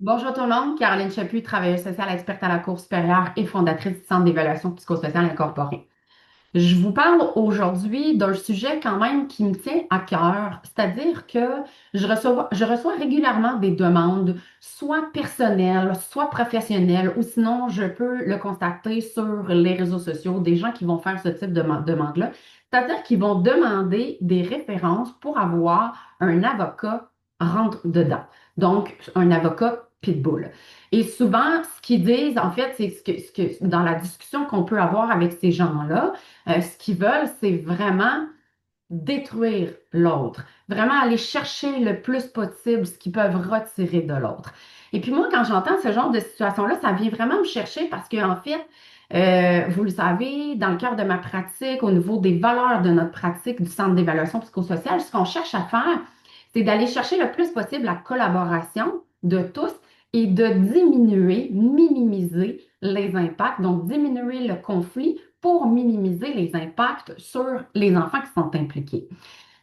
Bonjour tout le monde, Caroline Chaput, travailleuse sociale experte à la Cour supérieure et fondatrice du Centre d'évaluation psychosociale incorporée. Je vous parle aujourd'hui d'un sujet quand même qui me tient à cœur, c'est-à-dire que je reçois régulièrement des demandes, soit personnelles, soit professionnelles, ou sinon je peux le constater sur les réseaux sociaux, des gens qui vont faire ce type de demande-là, c'est-à-dire qu'ils vont demander des références pour avoir un avocat rentre dedans, donc un avocat pitbull. Et souvent, ce qu'ils disent, en fait, c'est dans la discussion qu'on peut avoir avec ces gens-là, ce qu'ils veulent, c'est vraiment détruire l'autre, vraiment aller chercher le plus possible ce qu'ils peuvent retirer de l'autre. Et puis moi, quand j'entends ce genre de situation-là, ça vient vraiment me chercher parce que, en fait, vous le savez, dans le cadre de ma pratique, au niveau des valeurs de notre pratique du Centre d'évaluation psychosociale, ce qu'on cherche à faire, c'est d'aller chercher le plus possible la collaboration de tous et de diminuer, minimiser les impacts, donc diminuer le conflit pour minimiser les impacts sur les enfants qui sont impliqués.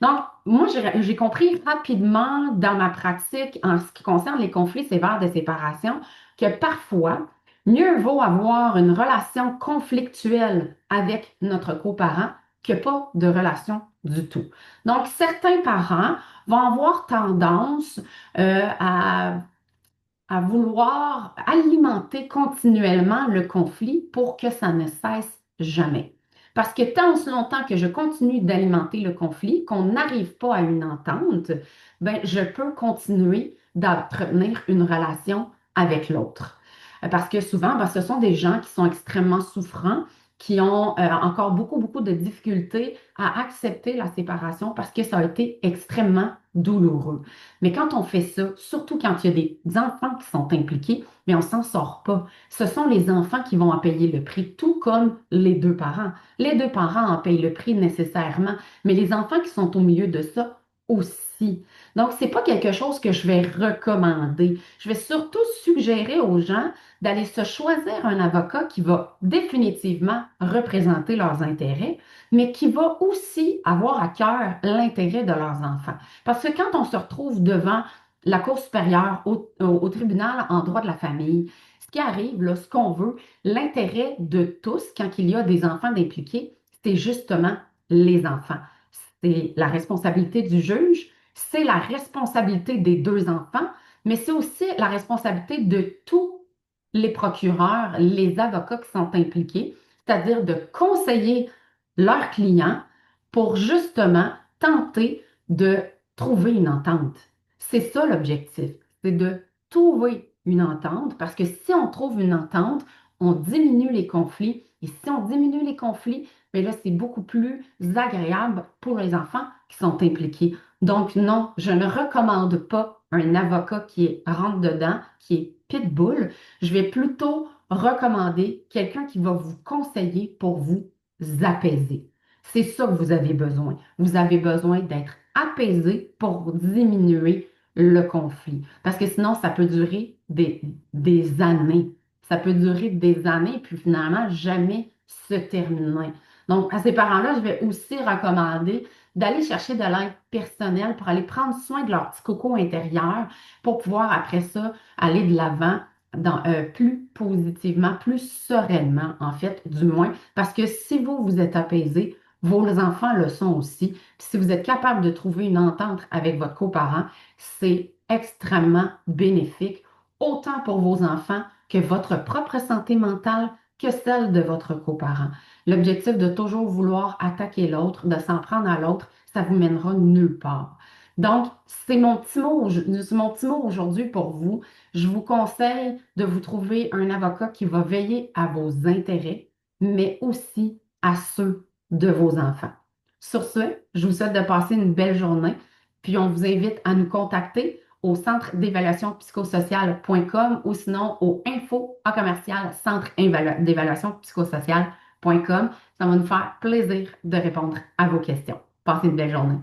Donc, moi, j'ai compris rapidement dans ma pratique en ce qui concerne les conflits sévères de séparation que parfois, mieux vaut avoir une relation conflictuelle avec notre coparent que pas de relation du tout. Donc, certains parents vont avoir tendance à vouloir alimenter continuellement le conflit pour que ça ne cesse jamais. Parce que tant aussi longtemps que je continue d'alimenter le conflit, qu'on n'arrive pas à une entente, ben, je peux continuer d'entretenir une relation avec l'autre. Parce que souvent, ben, ce sont des gens qui sont extrêmement souffrants, qui ont encore beaucoup, beaucoup de difficultés à accepter la séparation parce que ça a été extrêmement douloureux. Mais quand on fait ça, surtout quand il y a des enfants qui sont impliqués, mais on s'en sort pas. Ce sont les enfants qui vont en payer le prix, tout comme les deux parents. Les deux parents en payent le prix nécessairement, mais les enfants qui sont au milieu de ça aussi. Donc, c'est pas quelque chose que je vais recommander. Je vais surtout suggérer aux gens d'aller se choisir un avocat qui va définitivement représenter leurs intérêts, mais qui va aussi avoir à cœur l'intérêt de leurs enfants. Parce que quand on se retrouve devant la Cour supérieure au tribunal en droit de la famille, ce qui arrive, là, ce qu'on veut, l'intérêt de tous quand il y a des enfants impliqués, c'est justement les enfants. C'est la responsabilité du juge, c'est la responsabilité des deux enfants, mais c'est aussi la responsabilité de tous les procureurs, les avocats qui sont impliqués, c'est-à-dire de conseiller leurs clients pour justement tenter de trouver une entente. C'est ça l'objectif, c'est de trouver une entente parce que si on trouve une entente, on diminue les conflits. Et si on diminue les conflits, bien là, c'est beaucoup plus agréable pour les enfants qui sont impliqués. Donc, non, je ne recommande pas un avocat qui rentre dedans, qui est pitbull. Je vais plutôt recommander quelqu'un qui va vous conseiller pour vous apaiser. C'est ça que vous avez besoin. Vous avez besoin d'être apaisé pour diminuer le conflit. Parce que sinon, ça peut durer des années. Ça peut durer des années, puis finalement, jamais se terminer. Donc, à ces parents-là, je vais aussi recommander d'aller chercher de l'aide personnelle pour aller prendre soin de leur petit coco intérieur pour pouvoir, après ça, aller de l'avant plus positivement, plus sereinement, en fait, du moins. Parce que si vous, vous êtes apaisé, vos enfants le sont aussi. Puis si vous êtes capable de trouver une entente avec votre coparent, c'est extrêmement bénéfique, autant pour vos enfants que votre propre santé mentale, que celle de votre coparent. L'objectif de toujours vouloir attaquer l'autre, de s'en prendre à l'autre, ça vous mènera nulle part. Donc, c'est mon petit mot aujourd'hui pour vous. Je vous conseille de vous trouver un avocat qui va veiller à vos intérêts, mais aussi à ceux de vos enfants. Sur ce, je vous souhaite de passer une belle journée, puis on vous invite à nous contacter au centre d'évaluation psychosociale.com ou sinon au info en commercial centre d'évaluation psychosociale.com. Ça va nous faire plaisir de répondre à vos questions. Passez une belle journée.